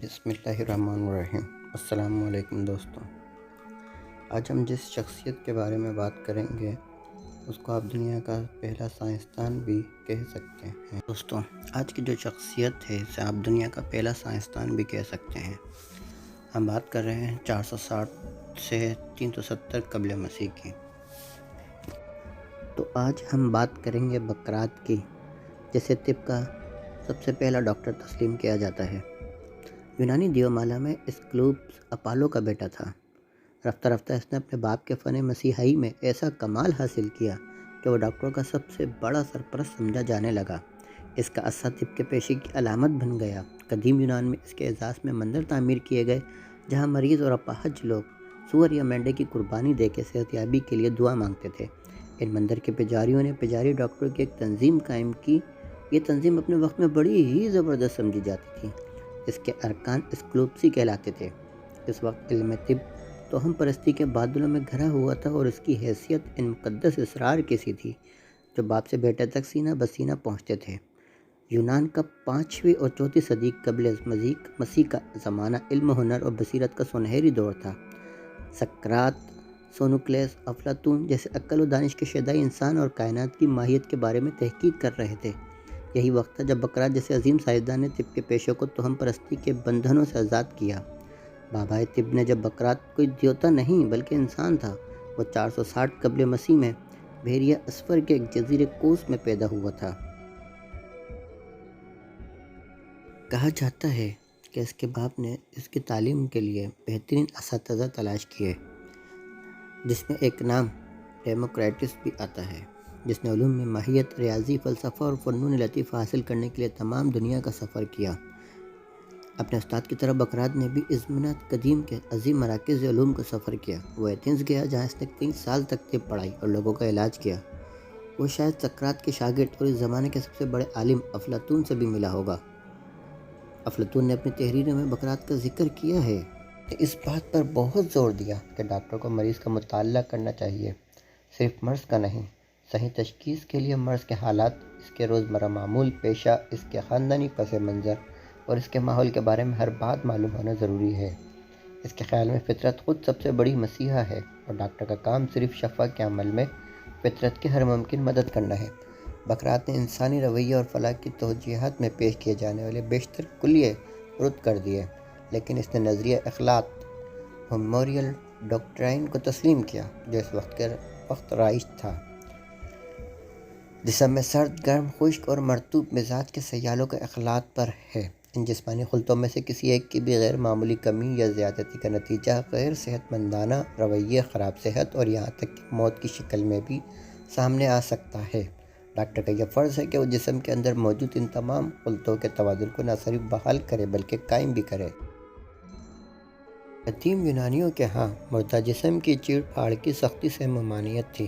بسم اللہ الرحمن الرحیم۔ السلام علیکم دوستوں، آج ہم جس شخصیت کے بارے میں بات کریں گے اس کو آپ دنیا کا پہلا سائنسدان بھی کہہ سکتے ہیں۔ دوستوں، آج کی جو شخصیت ہے اسے آپ دنیا کا پہلا سائنسدان بھی کہہ سکتے ہیں۔ ہم بات کر رہے ہیں 460 سے 370 قبل مسیح کی۔ تو آج ہم بات کریں گے بقراط کی، جسے طب کا سب سے پہلا ڈاکٹر تسلیم کیا جاتا ہے۔ یونانی دیومالا میں اسکلوپس اپالو کا بیٹا تھا۔ رفتہ رفتہ اس نے اپنے باپ کے فن مسیحائی میں ایسا کمال حاصل کیا کہ وہ ڈاکٹروں کا سب سے بڑا سرپرست سمجھا جانے لگا۔ اس کا عصا طب کے پیشے کی علامت بن گیا۔ قدیم یونان میں اس کے اعزاز میں مندر تعمیر کیے گئے جہاں مریض اور اپاہج لوگ سور یا مینڈے کی قربانی دے کے صحتیابی کے لیے دعا مانگتے تھے۔ ان مندر کے پجاریوں نے پجاری ڈاکٹروں کی ایک تنظیم قائم کی۔ یہ تنظیم اپنے وقت میں بڑی ہی زبردست سمجھی جاتی تھی۔ اس کے ارکان اسکلوپسی کہلاتے تھے۔ اس وقت علم طب توہم پرستی کے بادلوں میں گھرا ہوا تھا اور اس کی حیثیت ان مقدس اسرار کی سی تھی جو باپ سے بیٹے تک سینہ بسینہ پہنچتے تھے۔ یونان کا 5ویں اور 4 صدی قبل مسیح کا زمانہ علم و ہنر اور بصیرت کا سنہری دور تھا۔ سقراط، سوفوکلیس، افلاطون جیسے عقل و دانش کے شیدائی انسان اور کائنات کی ماہیت کے بارے میں تحقیق کر رہے تھے۔ یہی وقت تھا جب بقراط جیسے عظیم سائنسدان نے طب کے پیشے کو توہم پرستی کے بندھنوں سے آزاد کیا۔ بابائے طب نے جب بقراط کوئی دیوتا نہیں بلکہ انسان تھا، وہ 460 قبل مسیح میں بحیرہ اسفر کے ایک جزیرے کوس میں پیدا ہوا تھا۔ کہا جاتا ہے کہ اس کے باپ نے اس کی تعلیم کے لیے بہترین اساتذہ تلاش کیے، جس میں ایک نام ڈیموکریٹس بھی آتا ہے، جس نے علوم میں ماہیت، ریاضی، فلسفہ اور فنون لطیفہ حاصل کرنے کے لیے تمام دنیا کا سفر کیا۔ اپنے استاد کی طرح بقراط نے بھی ازمنہ قدیم کے عظیم مراکز علوم کا سفر کیا۔ وہ ایتھنز گیا جہاں اس نے 3 سال تک طب پڑھائی اور لوگوں کا علاج کیا۔ وہ شاید سقراط کے شاگرد اور اس زمانے کے سب سے بڑے عالم افلاطون سے بھی ملا ہوگا۔ افلاطون نے اپنی تحریروں میں بقراط کا ذکر کیا ہے کہ اس بات پر بہت زور دیا کہ ڈاکٹر کو مریض کا مطالعہ کرنا چاہیے، صرف مرض کا نہیں۔ صحیح تشخیص کے لیے مرض کے حالات، اس کے روزمرہ معمول، پیشہ، اس کے خاندانی پس منظر اور اس کے ماحول کے بارے میں ہر بات معلوم ہونا ضروری ہے۔ اس کے خیال میں فطرت خود سب سے بڑی مسیحا ہے اور ڈاکٹر کا کام صرف شفا کے عمل میں فطرت کی ہر ممکن مدد کرنا ہے۔ بقراط نے انسانی رویہ اور فلاح کی توجیہات میں پیش کیے جانے والے بیشتر کلیے رد کر دیے، لیکن اس نے نظریہ اخلاق ہومورئل ڈاکٹرائن کو تسلیم کیا جو اس وقت رائج تھا۔ جسم میں سرد، گرم، خشک اور مرطوب مزاج کے سیالوں کا اخلاق پر ہے۔ ان جسمانی خلطوں میں سے کسی ایک کی بھی غیر معمولی کمی یا زیادتی کا نتیجہ غیر صحت مندانہ رویے، خراب صحت اور یہاں تک کہ موت کی شکل میں بھی سامنے آ سکتا ہے۔ ڈاکٹر کا یہ فرض ہے کہ وہ جسم کے اندر موجود ان تمام خلطوں کے توازن کو نہ صرف بحال کرے بلکہ قائم بھی کرے۔ قدیم یونانیوں کے ہاں مردہ جسم کی چیڑ پھاڑ کی سختی سے ممانعت تھی۔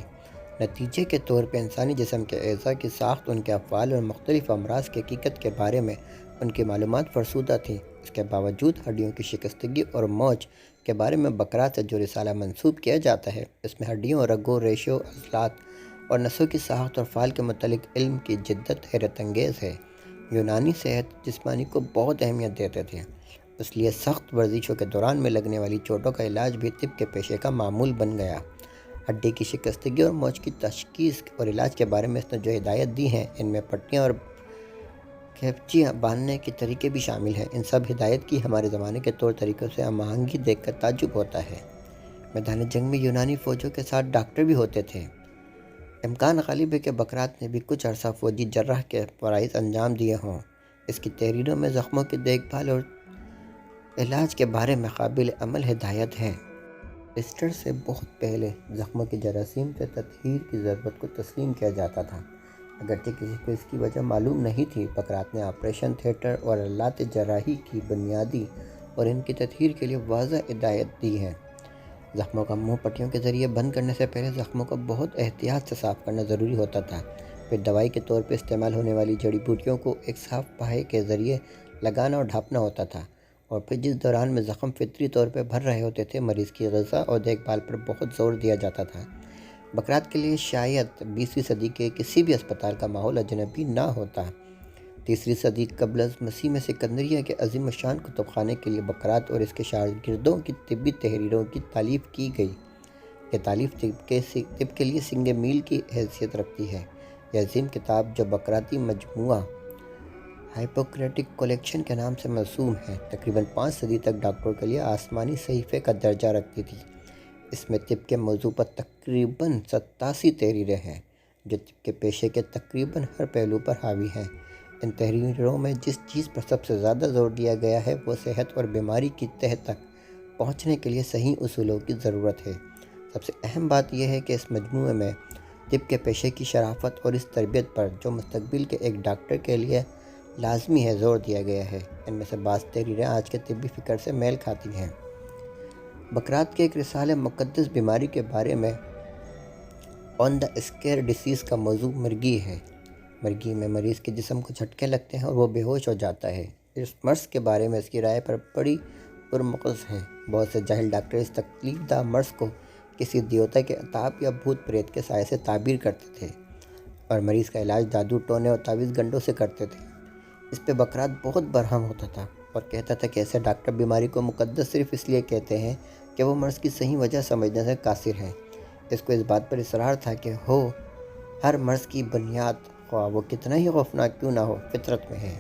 نتیجے کے طور پہ انسانی جسم کے اعضاء کی ساخت، ان کے افعال اور مختلف امراض کی حقیقت کے بارے میں ان کی معلومات فرسودہ تھیں۔ اس کے باوجود ہڈیوں کی شکستگی اور موج کے بارے میں بقراط سے جو رسالہ منسوب کیا جاتا ہے، اس میں ہڈیوں، رگوں، ریشوں، عضلات اور نسوں کی ساخت اور فعال کے متعلق علم کی جدت حیرت انگیز ہے۔ یونانی صحت جسمانی کو بہت اہمیت دیتے تھے، اس لیے سخت ورزشوں کے دوران میں لگنے والی چوٹوں کا علاج بھی طب کے پیشے کا معمول بن گیا۔ ہڈی کی شکستگی اور موج کی تشخیص اور علاج کے بارے میں اس نے جو ہدایت دی ہیں، ان میں پٹیاں اور کھپچیاں باندھنے کے طریقے بھی شامل ہیں۔ ان سب ہدایت کی ہمارے زمانے کے طور طریقوں سے ہم آہنگی دیکھ کر تعجب ہوتا ہے۔ میدان جنگ میں یونانی فوجوں کے ساتھ ڈاکٹر بھی ہوتے تھے۔ امکان غالب ہے کہ بقراط نے بھی کچھ عرصہ فوجی جراح کے فرائض انجام دیے ہوں۔ اس کی تحریروں میں زخموں کی دیکھ بھال اور علاج کے بارے میں قابل عمل ہدایت ہیں۔ بلیسٹر سے بہت پہلے زخموں کی جراثیم سے تطہیر کی ضرورت کو تسلیم کیا جاتا تھا، اگرچہ کسی کو اس کی وجہ معلوم نہیں تھی۔ بقراط نے آپریشن تھیٹر اور آلات جراحی کی بنیادی اور ان کی تطہیر کے لیے واضح ہدایت دی ہے۔ زخموں کا منہ پٹیوں کے ذریعے بند کرنے سے پہلے زخموں کو بہت احتیاط سے صاف کرنا ضروری ہوتا تھا۔ پھر دوائی کے طور پہ استعمال ہونے والی جڑی بوٹیوں کو ایک صاف پہے کے ذریعے لگانا اور ڈھانپنا ہوتا تھا، اور پھر جس دوران میں زخم فطری طور پہ بھر رہے ہوتے تھے، مریض کی غذا اور دیکھ بھال پر بہت زور دیا جاتا تھا۔ بقراط کے لیے شاید 20ویں صدی کے کسی بھی اسپتال کا ماحول اجنبی نہ ہوتا۔ تیسری صدی قبل از مسیح میں سکندریہ کے عظیم الشان کتب خانے کے لیے بقراط اور اس کے شاگردوں کی طبی تحریروں کی تالیف کی گئی۔ یہ تالیف طب کے لیے سنگ میل کی حیثیت رکھتی ہے۔ یہ عظیم کتاب جو بقراطی مجموعہ ہائپوکریٹک کلیکشن کے نام سے موسوم ہے، تقریباً 5 صدی تک ڈاکٹروں کے لیے آسمانی صحیفے کا درجہ رکھتی تھی۔ اس میں طب کے موضوع پر تقریباً 87 تحریریں ہیں جو طب کے پیشے کے تقریباً ہر پہلو پر حاوی ہیں۔ ان تحریروں میں جس چیز پر سب سے زیادہ زور دیا گیا ہے وہ صحت اور بیماری کی تہہ تک پہنچنے کے لیے صحیح اصولوں کی ضرورت ہے۔ سب سے اہم بات یہ ہے کہ اس مجموعے میں طب کے پیشے کی شرافت اور اس تربیت پر جو مستقبل کے ایک ڈاکٹر کے لیے لازمی ہے زور دیا گیا ہے۔ ان میں سے بعض تحریریں آج کے طبی فکر سے میل کھاتی ہیں۔ بقراط کے ایک رسالے مقدس بیماری کے بارے میں آن دا اسکیئر ڈیسیز کا موضوع مرگی ہے۔ مرگی میں مریض کے جسم کو جھٹکے لگتے ہیں اور وہ بے ہوش ہو جاتا ہے۔ اس مرض کے بارے میں اس کی رائے پر بڑی پرمغز ہے۔ بہت سے جاہل ڈاکٹر اس تکلیف دہ مرض کو کسی دیوتا کے عطاب یا بھوت پریت کے سائے سے تعبیر کرتے تھے اور مریض کا علاج جادو ٹونے اور تعویذ گنڈوں سے کرتے تھے۔ اس پہ بقراط بہت برہم ہوتا تھا اور کہتا تھا کہ ایسے ڈاکٹر بیماری کو مقدس صرف اس لیے کہتے ہیں کہ وہ مرض کی صحیح وجہ سمجھنے سے قاصر ہیں۔ اس کو اس بات پر اصرار تھا کہ ہر مرض کی بنیاد، خواہ وہ کتنا ہی خوفناک کیوں نہ ہو، فطرت میں ہے۔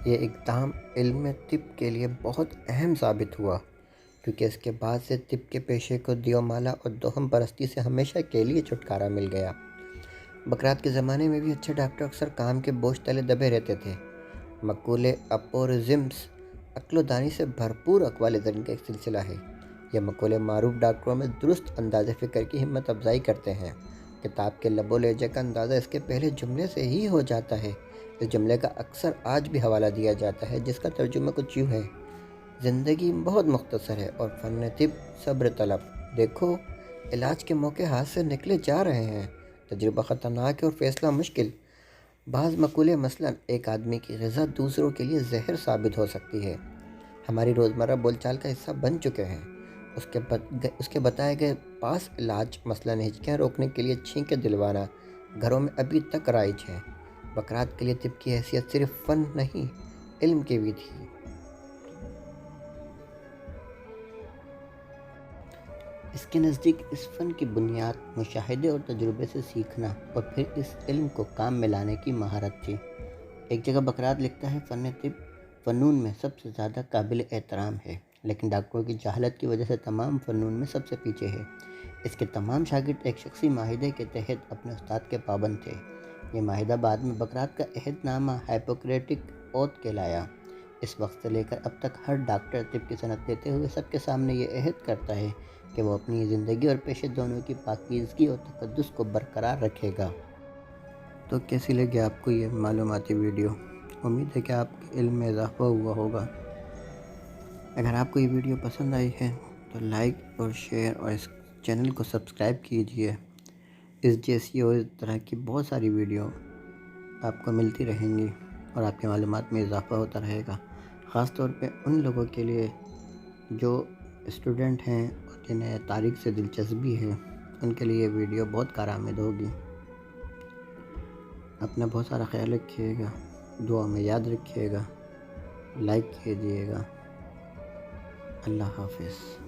یہ اقدام علم طب کے لیے بہت اہم ثابت ہوا کیونکہ اس کے بعد سے طب کے پیشے کو دیومالا اور توہم پرستی سے ہمیشہ کے لیے چھٹکارا مل گیا۔ بقراط کے زمانے میں بھی اچھے ڈاکٹر اکثر کام کے بوجھ تلے دبے رہتے تھے۔ مقولے اپورزمز عقل و دانی سے بھرپور اقوال زن کا ایک سلسلہ ہے۔ یہ مقولے معروف ڈاکٹروں میں درست انداز فکر کی ہمت افزائی کرتے ہیں۔ کتاب کے لب و لہجے کا اندازہ اس کے پہلے جملے سے ہی ہو جاتا ہے۔ اس جملے کا اکثر آج بھی حوالہ دیا جاتا ہے جس کا ترجمہ کچھ یوں ہے: زندگی بہت مختصر ہے اور فن طب صبر طلب۔ دیکھو، علاج کے موقع ہاتھ سے نکلے جا رہے ہیں، تجربہ خطرناک ہے اور فیصلہ مشکل۔ بعض مقولے مثلاً ایک آدمی کی غذا دوسروں کے لیے زہر ثابت ہو سکتی ہے، ہماری روزمرہ بول چال کا حصہ بن چکے ہیں۔ اس کے بتائے گئے پاس علاج مثلاً ہچکیاں روکنے کے لیے چھینکیں دلوانا گھروں میں ابھی تک رائج ہے۔ بقراط کے لیے طب کی حیثیت صرف فن نہیں، علم کی بھی تھی۔ اس کے نزدیک اس فن کی بنیاد مشاہدے اور تجربے سے سیکھنا اور پھر اس علم کو کام میں لانے کی مہارت تھی۔ ایک جگہ بقراط لکھتا ہے، فن طب فنون میں سب سے زیادہ قابل احترام ہے، لیکن ڈاکٹروں کی جہالت کی وجہ سے تمام فنون میں سب سے پیچھے ہے۔ اس کے تمام شاگرد ایک شخصی معاہدے کے تحت اپنے استاد کے پابند تھے۔ یہ معاہدہ بعد میں بقراط کا عہد نامہ ہائپوکریٹک اوتھ کہلایا۔ اس وقت سے لے کر اب تک ہر ڈاکٹر طب کی صنعت لیتے ہوئے سب کے سامنے یہ عہد کرتا ہے کہ وہ اپنی زندگی اور پیشے دونوں کی پاکیزگی اور تقدس کو برقرار رکھے گا۔ تو کیسی لگی آپ کو یہ معلوماتی ویڈیو؟ امید ہے کہ آپ کے علم میں اضافہ ہوا ہوگا۔ اگر آپ کو یہ ویڈیو پسند آئی ہے تو لائک اور شیئر اور اس چینل کو سبسکرائب کیجیے۔ اس جیسی اور اس طرح کی بہت ساری ویڈیو آپ کو ملتی رہیں گی اور آپ کی معلومات میں اضافہ ہوتا رہے گا، خاص طور پہ ان لوگوں کے لیے جو اسٹوڈنٹ ہیں اور جنہیں تاریخ سے دلچسپی ہے، ان کے لیے یہ ویڈیو بہت کارآمد ہوگی۔ اپنا بہت سارا خیال رکھیے گا، دعا میں یاد رکھیے گا، لائک کیجیے گا۔ اللہ حافظ۔